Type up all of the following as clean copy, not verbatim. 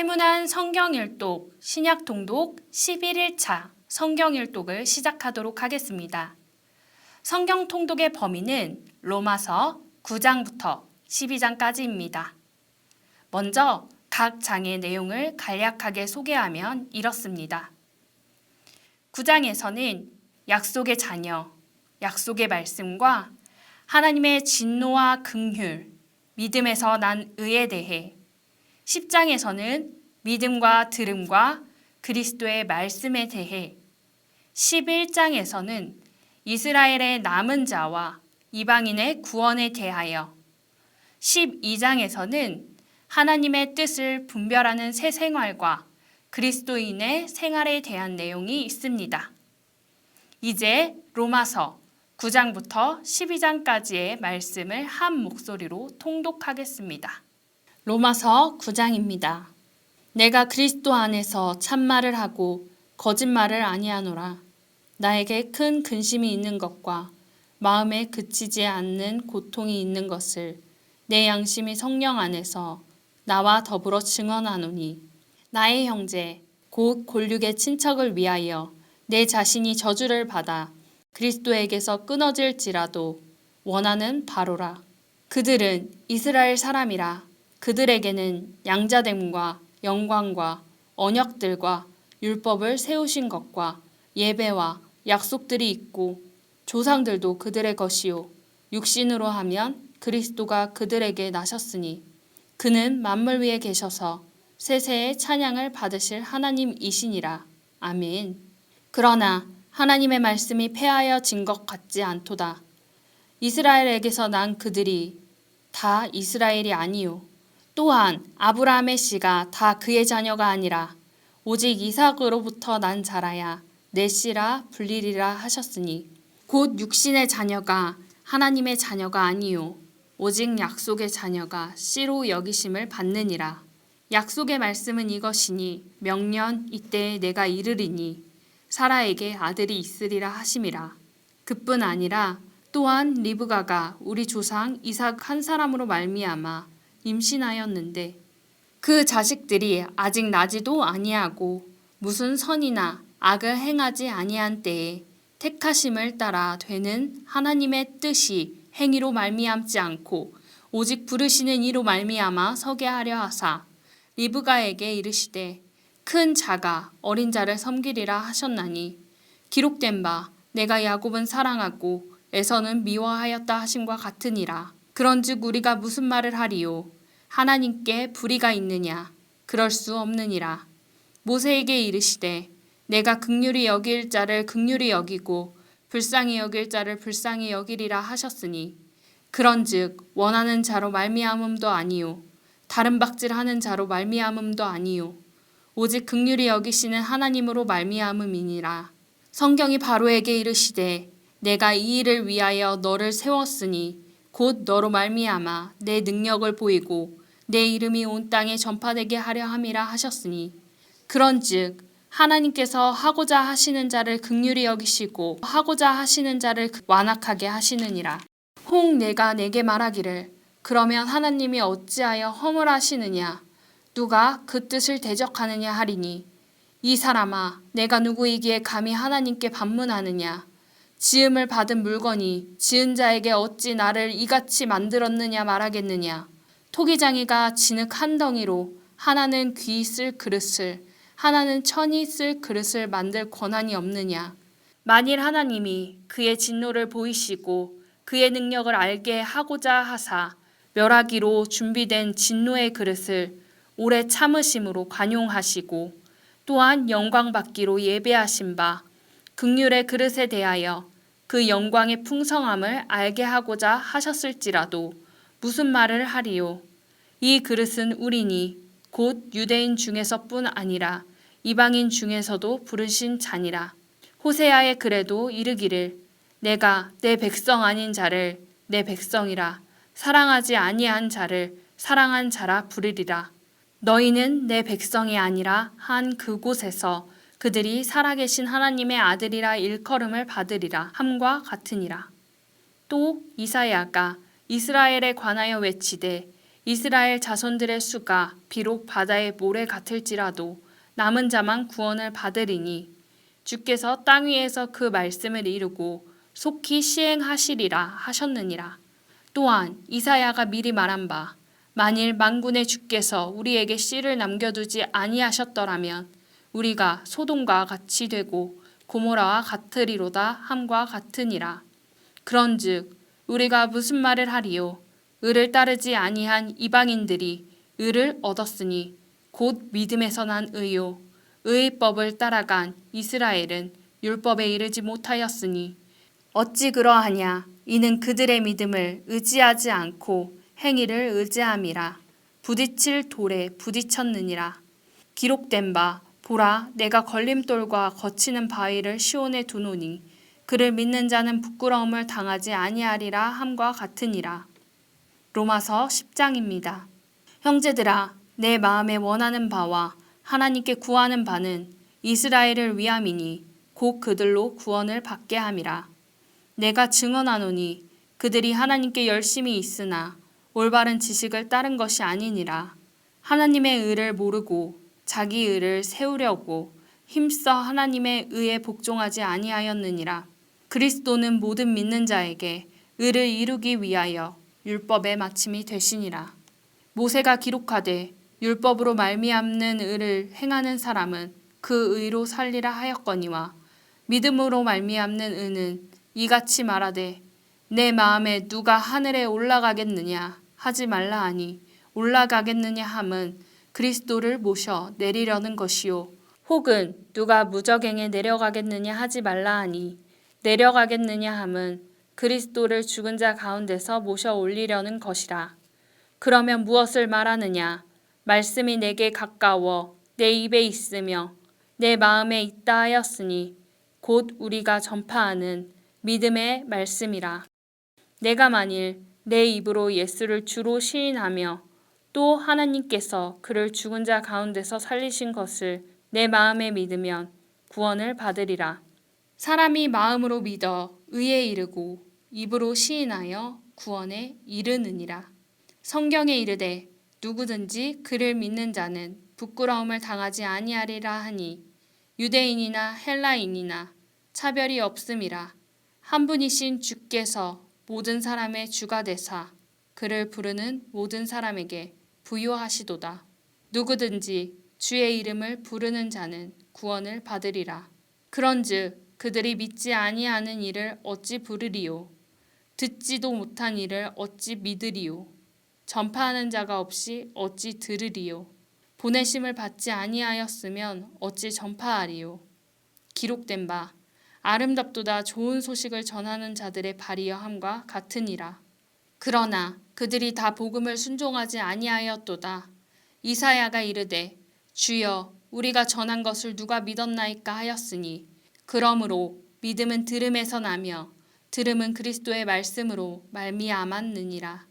살문한 성경일독 신약통독 11일차 성경일독을 시작하도록 하겠습니다. 성경통독의 범위는 로마서 9장부터 12장까지입니다. 먼저 각 장의 내용을 간략하게 소개하면 이렇습니다. 9장에서는 약속의 자녀, 약속의 말씀과 하나님의 진노와 긍휼, 믿음에서 난 의에 대해 10장에서는 믿음과 들음과 그리스도의 말씀에 대해 11장에서는 이스라엘의 남은 자와 이방인의 구원에 대하여 12장에서는 하나님의 뜻을 분별하는 새 생활과 그리스도인의 생활에 대한 내용이 있습니다. 이제 로마서 9장부터 12장까지의 말씀을 한 목소리로 통독하겠습니다. 로마서 9장입니다. 내가 그리스도 안에서 참말을 하고 거짓말을 아니하노라. 나에게 큰 근심이 있는 것과 마음에 그치지 않는 고통이 있는 것을 내 양심이 성령 안에서 나와 더불어 증언하노니 나의 형제 곧 골육의 친척을 위하여 내 자신이 저주를 받아 그리스도에게서 끊어질지라도 원하는 바로라. 그들은 이스라엘 사람이라. 그들에게는 양자됨과 영광과 언약들과 율법을 세우신 것과 예배와 약속들이 있고 조상들도 그들의 것이요 육신으로 하면 그리스도가 그들에게 나셨으니 그는 만물 위에 계셔서 세세의 찬양을 받으실 하나님이시니라. 아멘. 그러나 하나님의 말씀이 폐하여진 것 같지 않도다. 이스라엘에게서 난 그들이 다 이스라엘이 아니요 또한 아브라함의 씨가 다 그의 자녀가 아니라 오직 이삭으로부터 난 자라야 내 씨라 불리리라 하셨으니 곧 육신의 자녀가 하나님의 자녀가 아니요 오직 약속의 자녀가 씨로 여기심을 받느니라. 약속의 말씀은 이것이니 명년 이때에 내가 이르리니 사라에게 아들이 있으리라 하심이라. 그뿐 아니라 또한 리브가가 우리 조상 이삭 한 사람으로 말미암아 임신하였는데 그 자식들이 아직 나지도 아니하고 무슨 선이나 악을 행하지 아니한 때에 택하심을 따라 되는 하나님의 뜻이 행위로 말미암지 않고 오직 부르시는 이로 말미암아 서게 하려 하사 리브가에게 이르시되 큰 자가 어린 자를 섬기리라 하셨나니 기록된 바 내가 야곱은 사랑하고 에서는 미워하였다 하심과 같으니라. 그런즉 우리가 무슨 말을 하리요? 하나님께 불의가 있느냐? 그럴 수 없느니라. 모세에게 이르시되 내가 긍휼히 여길 자를 긍휼히 여기고 불쌍히 여길 자를 불쌍히 여기리라 하셨으니 그런즉 원하는 자로 말미암음도 아니요 다른 박질하는 자로 말미암음도 아니요 오직 긍휼히 여기시는 하나님으로 말미암음이니라. 성경이 바로에게 이르시되 내가 이 일을 위하여 너를 세웠으니 곧 너로 말미암아 내 능력을 보이고 내 이름이 온 땅에 전파되게 하려 함이라 하셨으니 그런즉 하나님께서 하고자 하시는 자를 긍휼히 여기시고 하고자 하시는 자를 완악하게 하시느니라. 혹 내가 내게 말하기를 그러면 하나님이 어찌하여 허물하시느냐 누가 그 뜻을 대적하느냐 하리니 이 사람아 내가 누구이기에 감히 하나님께 반문하느냐 지음을 받은 물건이 지은 자에게 어찌 나를 이같이 만들었느냐 말하겠느냐. 토기장이가 진흙 한 덩이로 하나는 귀 쓸 그릇을 하나는 천이 쓸 그릇을 만들 권한이 없느냐. 만일 하나님이 그의 진노를 보이시고 그의 능력을 알게 하고자 하사 멸하기로 준비된 진노의 그릇을 오래 참으심으로 관용하시고 또한 영광 받기로 예배하신 바 긍휼의 그릇에 대하여 그 영광의 풍성함을 알게 하고자 하셨을지라도 무슨 말을 하리요? 이 그릇은 우리니 곧 유대인 중에서뿐 아니라 이방인 중에서도 부르신 자니라. 호세아의 글에도 이르기를 내가 내 백성 아닌 자를 내 백성이라 사랑하지 아니한 자를 사랑한 자라 부르리라. 너희는 내 백성이 아니라 한 그곳에서 그들이 살아계신 하나님의 아들이라 일컬음을 받으리라 함과 같으니라. 또 이사야가 이스라엘에 관하여 외치되 이스라엘 자손들의 수가 비록 바다의 모래 같을지라도 남은 자만 구원을 받으리니 주께서 땅 위에서 그 말씀을 이루고 속히 시행하시리라 하셨느니라. 또한 이사야가 미리 말한 바 만일 만군의 주께서 우리에게 씨를 남겨두지 아니하셨더라면 우리가 소돔과 같이 되고 고모라와 같으리로다 함과 같으니라. 그런즉 우리가 무슨 말을 하리요? 의를 따르지 아니한 이방인들이 의를 얻었으니 곧 믿음에서 난 의요. 의의 법을 따라간 이스라엘은 율법에 이르지 못하였으니 어찌 그러하냐? 이는 그들의 믿음을 의지하지 않고 행위를 의지함이라. 부딪힐 돌에 부딪혔느니라. 기록된 바 보라 내가 걸림돌과 거치는 바위를 시온에 두노니 그를 믿는 자는 부끄러움을 당하지 아니하리라 함과 같으니라. 로마서 10장입니다. 형제들아 내 마음에 원하는 바와 하나님께 구하는 바는 이스라엘을 위함이니 곧 그들로 구원을 받게 함이라. 내가 증언하노니 그들이 하나님께 열심히 있으나 올바른 지식을 따른 것이 아니니라. 하나님의 의를 모르고 자기 의를 세우려고 힘써 하나님의 의에 복종하지 아니하였느니라. 그리스도는 모든 믿는 자에게 의를 이루기 위하여 율법의 마침이 되시니라. 모세가 기록하되 율법으로 말미암는 의를 행하는 사람은 그 의로 살리라 하였거니와 믿음으로 말미암는 의는 이같이 말하되 내 마음에 누가 하늘에 올라가겠느냐 하지 말라 하니 올라가겠느냐 함은 그리스도를 모셔 내리려는 것이요 혹은 누가 무저갱에 내려가겠느냐 하지 말라 하니 내려가겠느냐 함은 그리스도를 죽은 자 가운데서 모셔 올리려는 것이라. 그러면 무엇을 말하느냐? 말씀이 내게 가까워 내 입에 있으며 내 마음에 있다 하였으니 곧 우리가 전파하는 믿음의 말씀이라. 내가 만일 내 입으로 예수를 주로 시인하며 또 하나님께서 그를 죽은 자 가운데서 살리신 것을 내 마음에 믿으면 구원을 받으리라. 사람이 마음으로 믿어 의에 이르고 입으로 시인하여 구원에 이르느니라. 성경에 이르되 누구든지 그를 믿는 자는 부끄러움을 당하지 아니하리라 하니 유대인이나 헬라인이나 차별이 없음이라. 한 분이신 주께서 모든 사람의 주가 되사 그를 부르는 모든 사람에게 부요하시도다. 누구든지 주의 이름을 부르는 자는 구원을 받으리라. 그런즉 그들이 믿지 아니하는 일을 어찌 부르리요? 듣지도 못한 일을 어찌 믿으리요? 전파하는 자가 없이 어찌 들으리요? 보내심을 받지 아니하였으면 어찌 전파하리요? 기록된 바 아름답도다 좋은 소식을 전하는 자들의 발이여 함과 같으니라. 그러나 그들이 다 복음을 순종하지 아니하였도다. 이사야가 이르되 주여 우리가 전한 것을 누가 믿었나이까 하였으니 그러므로 믿음은 들음에서 나며 들음은 그리스도의 말씀으로 말미암았느니라.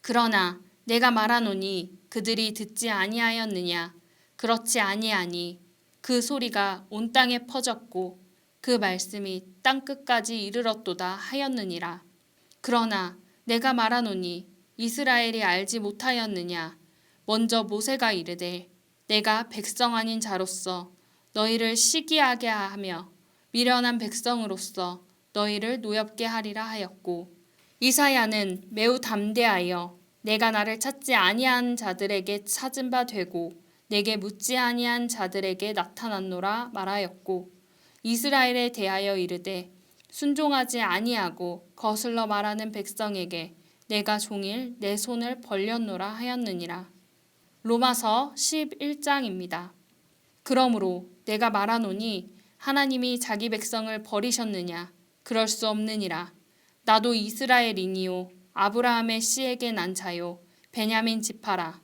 그러나 내가 말하노니 그들이 듣지 아니하였느냐? 그렇지 아니하니 그 소리가 온 땅에 퍼졌고 그 말씀이 땅끝까지 이르렀도다 하였느니라. 그러나 내가 말하노니 이스라엘이 알지 못하였느냐? 먼저 모세가 이르되 내가 백성 아닌 자로서 너희를 시기하게 하며 미련한 백성으로서 너희를 노엽게 하리라 하였고 이사야는 매우 담대하여 내가 나를 찾지 아니한 자들에게 찾은 바 되고 내게 묻지 아니한 자들에게 나타났노라 말하였고 이스라엘에 대하여 이르되 순종하지 아니하고 거슬러 말하는 백성에게 내가 종일 내 손을 벌렸노라 하였느니라. 로마서 11장입니다. 그러므로 내가 말하노니 하나님이 자기 백성을 버리셨느냐? 그럴 수 없느니라. 나도 이스라엘이니요 아브라함의 씨에게 난 자요 베냐민 지파라.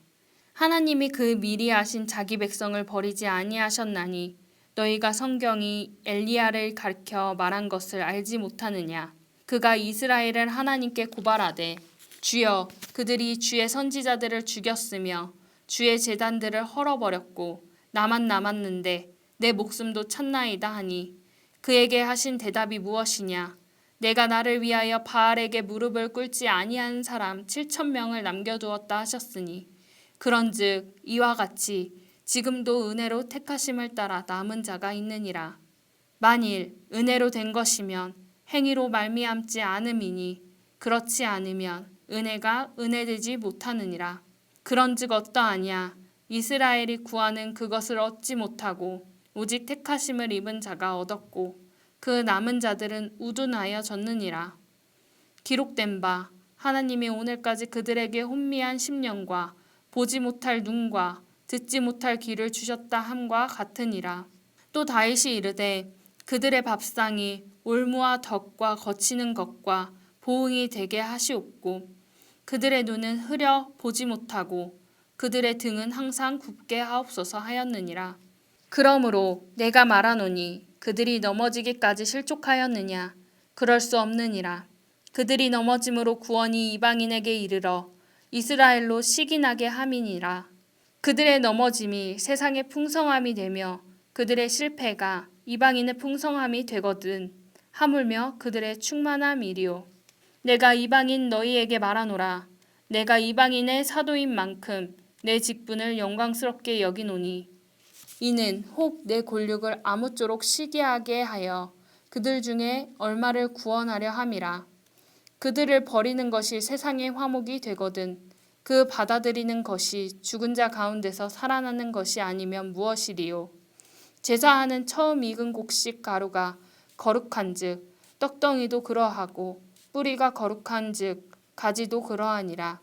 하나님이 그 미리 하신 자기 백성을 버리지 아니하셨나니 너희가 성경이 엘리야를 가리켜 말한 것을 알지 못하느냐? 그가 이스라엘을 하나님께 고발하되 주여 그들이 주의 선지자들을 죽였으며 주의 제단들을 헐어버렸고 나만 남았는데 내 목숨도 찾나이다 하니 그에게 하신 대답이 무엇이냐? 내가 나를 위하여 바알에게 무릎을 꿇지 아니한 사람 7,000명을 남겨두었다 하셨으니 그런즉 이와 같이 지금도 은혜로 택하심을 따라 남은 자가 있느니라. 만일 은혜로 된 것이면 행위로 말미암지 않음이니 그렇지 않으면 은혜가 은혜되지 못하느니라. 그런즉 어떠하냐? 이스라엘이 구하는 그것을 얻지 못하고 오직 택하심을 입은 자가 얻었고 그 남은 자들은 우둔하여 졌느니라. 기록된 바 하나님이 오늘까지 그들에게 혼미한 심령과 보지 못할 눈과 듣지 못할 귀를 주셨다 함과 같으니라. 또 다윗이 이르되 그들의 밥상이 올무와 덕과 거치는 것과 보응이 되게 하시옵고 그들의 눈은 흐려 보지 못하고 그들의 등은 항상 굽게 하옵소서 하였느니라. 그러므로 내가 말하노니 그들이 넘어지기까지 실족하였느냐? 그럴 수 없느니라. 그들이 넘어짐으로 구원이 이방인에게 이르러 이스라엘로 시기나게 함이니라. 그들의 넘어짐이 세상의 풍성함이 되며 그들의 실패가 이방인의 풍성함이 되거든 하물며 그들의 충만함이리요. 내가 이방인 너희에게 말하노라. 내가 이방인의 사도인 만큼 내 직분을 영광스럽게 여기노니 이는 혹 내 골육을 아무쪼록 시기하게 하여 그들 중에 얼마를 구원하려 함이라. 그들을 버리는 것이 세상의 화목이 되거든 그 받아들이는 것이 죽은 자 가운데서 살아나는 것이 아니면 무엇이리요. 제사하는 처음 익은 곡식 가루가 거룩한즉 떡덩이도 그러하고 뿌리가 거룩한즉 가지도 그러하니라.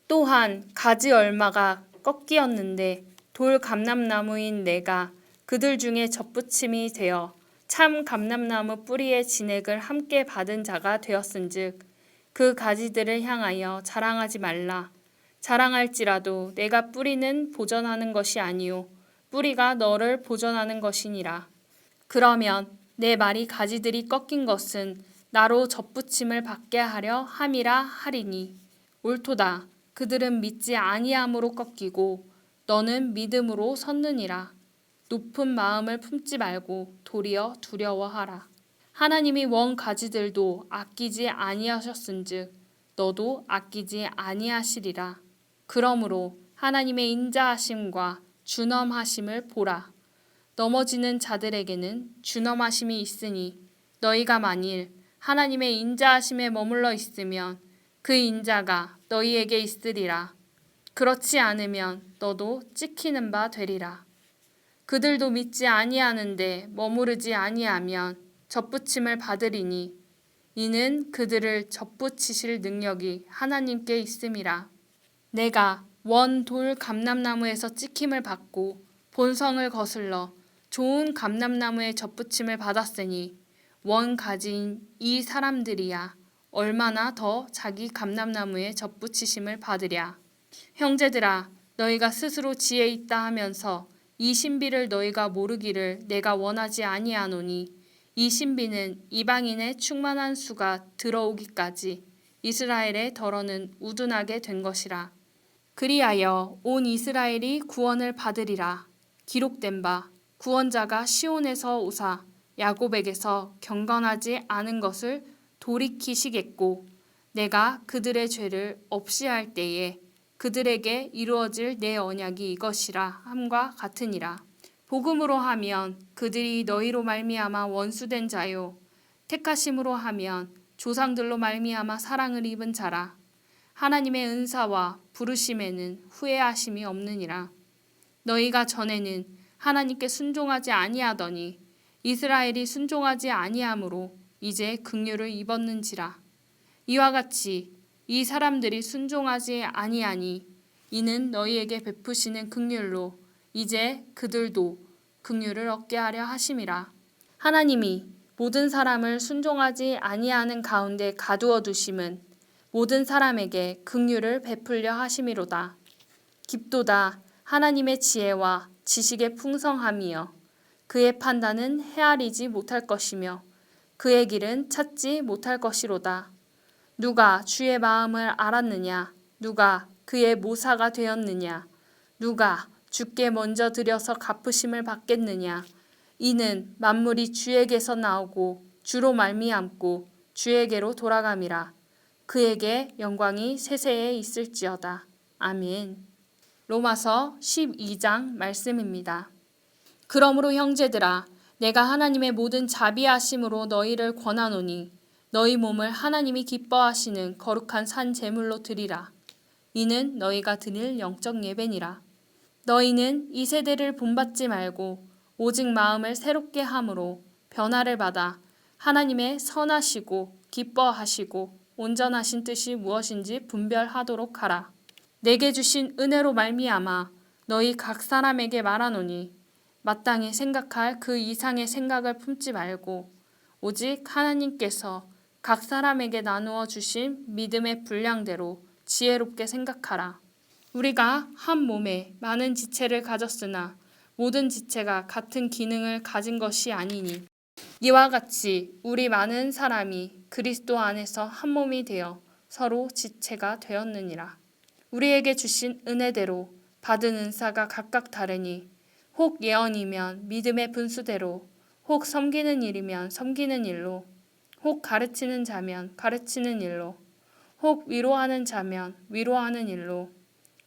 또한 가지 얼마가 꺾이었는데 돌 감람나무인 내가 그들 중에 접붙임이 되어 참 감람나무 뿌리의 진액을 함께 받은 자가 되었은즉 그 가지들을 향하여 자랑하지 말라. 자랑할지라도 내가 뿌리는 보전하는 것이 아니요 뿌리가 너를 보전하는 것이니라. 그러면 내 말이 가지들이 꺾인 것은 나로 접붙임을 받게 하려 함이라 하리니 옳도다. 그들은 믿지 아니함으로 꺾이고 너는 믿음으로 섰느니라. 높은 마음을 품지 말고 도리어 두려워하라. 하나님이 원 가지들도 아끼지 아니하셨은즉 너도 아끼지 아니하시리라. 그러므로 하나님의 인자하심과 준엄하심을 보라. 넘어지는 자들에게는 준엄하심이 있으니 너희가 만일 하나님의 인자하심에 머물러 있으면 그 인자가 너희에게 있으리라. 그렇지 않으면 너도 찍히는 바 되리라. 그들도 믿지 아니하는데 머무르지 아니하면 접붙임을 받으리니 이는 그들을 접붙이실 능력이 하나님께 있음이라. 내가 원 돌 감람나무에서 찍힘을 받고 본성을 거슬러 좋은 감람나무의 접붙임을 받았으니 원 가지인 이 사람들이야 얼마나 더 자기 감람나무에 접붙이심을 받으랴. 형제들아 너희가 스스로 지혜 있다 하면서 이 신비를 너희가 모르기를 내가 원하지 아니하노니 이 신비는 이방인의 충만한 수가 들어오기까지 이스라엘의 덜어는 우둔하게 된 것이라. 그리하여 온 이스라엘이 구원을 받으리라. 기록된 바 구원자가 시온에서 오사 야곱에게서 경건하지 않은 것을 돌이키시겠고 내가 그들의 죄를 없이 할 때에 그들에게 이루어질 내 언약이 이것이라 함과 같으니라. 복음으로 하면 그들이 너희로 말미암아 원수된 자요 택하심으로 하면 조상들로 말미암아 사랑을 입은 자라. 하나님의 은사와 부르심에는 후회하심이 없느니라. 너희가 전에는 하나님께 순종하지 아니하더니 이스라엘이 순종하지 아니하므로 이제 긍휼을 입었는지라. 이와 같이 이 사람들이 순종하지 아니하니 이는 너희에게 베푸시는 긍휼로 이제 그들도 긍휼을 얻게 하려 하심이라. 하나님이 모든 사람을 순종하지 아니하는 가운데 가두어 두심은 모든 사람에게 긍휼을 베풀려 하심이로다. 깊도다 하나님의 지혜와 지식의 풍성함이여 그의 판단은 헤아리지 못할 것이며 그의 길은 찾지 못할 것이로다. 누가 주의 마음을 알았느냐? 누가 그의 모사가 되었느냐? 누가 주께 먼저 드려서 갚으심을 받겠느냐? 이는 만물이 주에게서 나오고 주로 말미암고 주에게로 돌아감이라. 그에게 영광이 세세에 있을지어다. 아멘. 로마서 12장 말씀입니다. 그러므로 형제들아, 내가 하나님의 모든 자비하심으로 너희를 권하노니 너희 몸을 하나님이 기뻐하시는 거룩한 산 제물로 드리라. 이는 너희가 드릴 영적 예배니라. 너희는 이 세대를 본받지 말고 오직 마음을 새롭게 함으로 변화를 받아 하나님의 선하시고 기뻐하시고 온전하신 뜻이 무엇인지 분별하도록 하라. 내게 주신 은혜로 말미암아 너희 각 사람에게 말하노니 마땅히 생각할 그 이상의 생각을 품지 말고 오직 하나님께서 각 사람에게 나누어 주신 믿음의 분량대로 지혜롭게 생각하라. 우리가 한 몸에 많은 지체를 가졌으나 모든 지체가 같은 기능을 가진 것이 아니니 이와 같이 우리 많은 사람이 그리스도 안에서 한 몸이 되어 서로 지체가 되었느니라. 우리에게 주신 은혜대로 받은 은사가 각각 다르니 혹 예언이면 믿음의 분수대로, 혹 섬기는 일이면 섬기는 일로, 혹 가르치는 자면 가르치는 일로, 혹 위로하는 자면 위로하는 일로,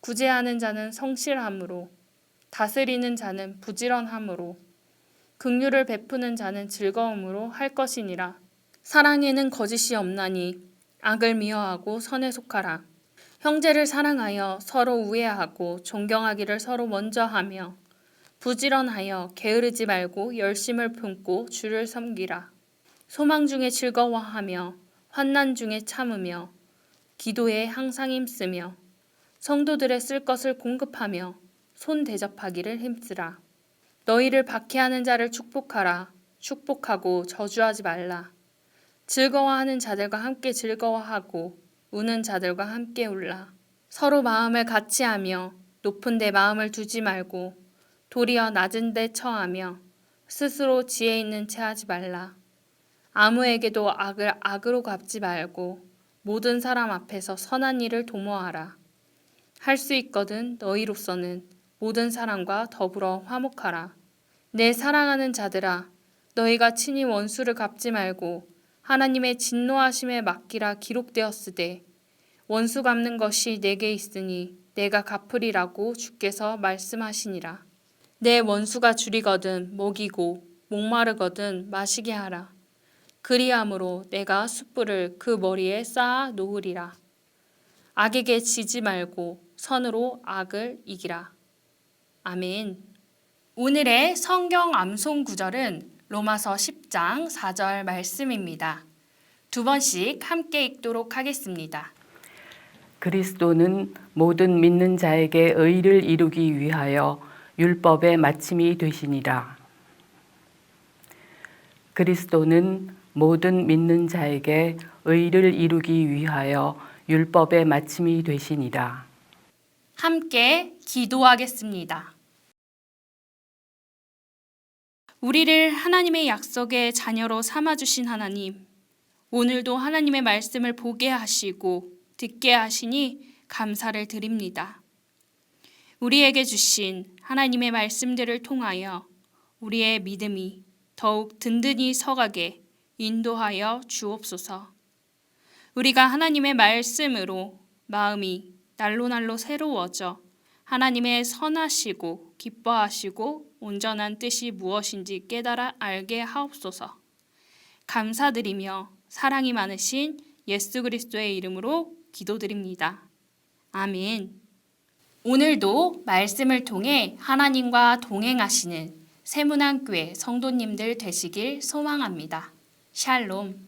구제하는 자는 성실함으로, 다스리는 자는 부지런함으로, 긍휼을 베푸는 자는 즐거움으로 할 것이니라. 사랑에는 거짓이 없나니 악을 미워하고 선에 속하라. 형제를 사랑하여 서로 우애하고 존경하기를 서로 먼저 하며 부지런하여 게으르지 말고 열심을 품고 주를 섬기라. 소망 중에 즐거워하며 환난 중에 참으며 기도에 항상 힘쓰며 성도들의 쓸 것을 공급하며 손 대접하기를 힘쓰라. 너희를 박해하는 자를 축복하라. 축복하고 저주하지 말라. 즐거워하는 자들과 함께 즐거워하고 우는 자들과 함께 울라. 서로 마음을 같이하며 높은 데 마음을 두지 말고 도리어 낮은 데 처하며 스스로 지혜 있는 채 하지 말라. 아무에게도 악을 악으로 갚지 말고 모든 사람 앞에서 선한 일을 도모하라. 할 수 있거든 너희로서는 모든 사람과 더불어 화목하라. 내 사랑하는 자들아, 너희가 친히 원수를 갚지 말고 하나님의 진노하심에 맡기라 기록되었으되 원수 갚는 것이 내게 있으니 내가 갚으리라고 주께서 말씀하시니라. 내 원수가 줄이거든 먹이고 목마르거든 마시게 하라. 그리함으로 내가 숯불을 그 머리에 쌓아 놓으리라. 악에게 지지 말고 선으로 악을 이기라. 아멘. 오늘의 성경 암송 구절은 로마서 10장 4절 말씀입니다. 두 번씩 함께 읽도록 하겠습니다. 그리스도는 모든 믿는 자에게 의를 이루기 위하여 율법의 마침이 되시니라. 그리스도는 모든 믿는 자에게 의를 이루기 위하여 율법의 마침이 되시니라. 함께 기도하겠습니다. 우리를 하나님의 약속의 자녀로 삼아주신 하나님, 오늘도 하나님의 말씀을 보게 하시고 듣게 하시니 감사를 드립니다. 우리에게 주신 하나님의 말씀들을 통하여 우리의 믿음이 더욱 든든히 서가게 인도하여 주옵소서. 우리가 하나님의 말씀으로 마음이 날로 새로워져 하나님의 선하시고 기뻐하시고 온전한 뜻이 무엇인지 깨달아 알게 하옵소서. 감사드리며 사랑이 많으신 예수 그리스도의 이름으로 기도드립니다. 아멘. 오늘도 말씀을 통해 하나님과 동행하시는 세문안교회 성도님들 되시길 소망합니다. 샬롬.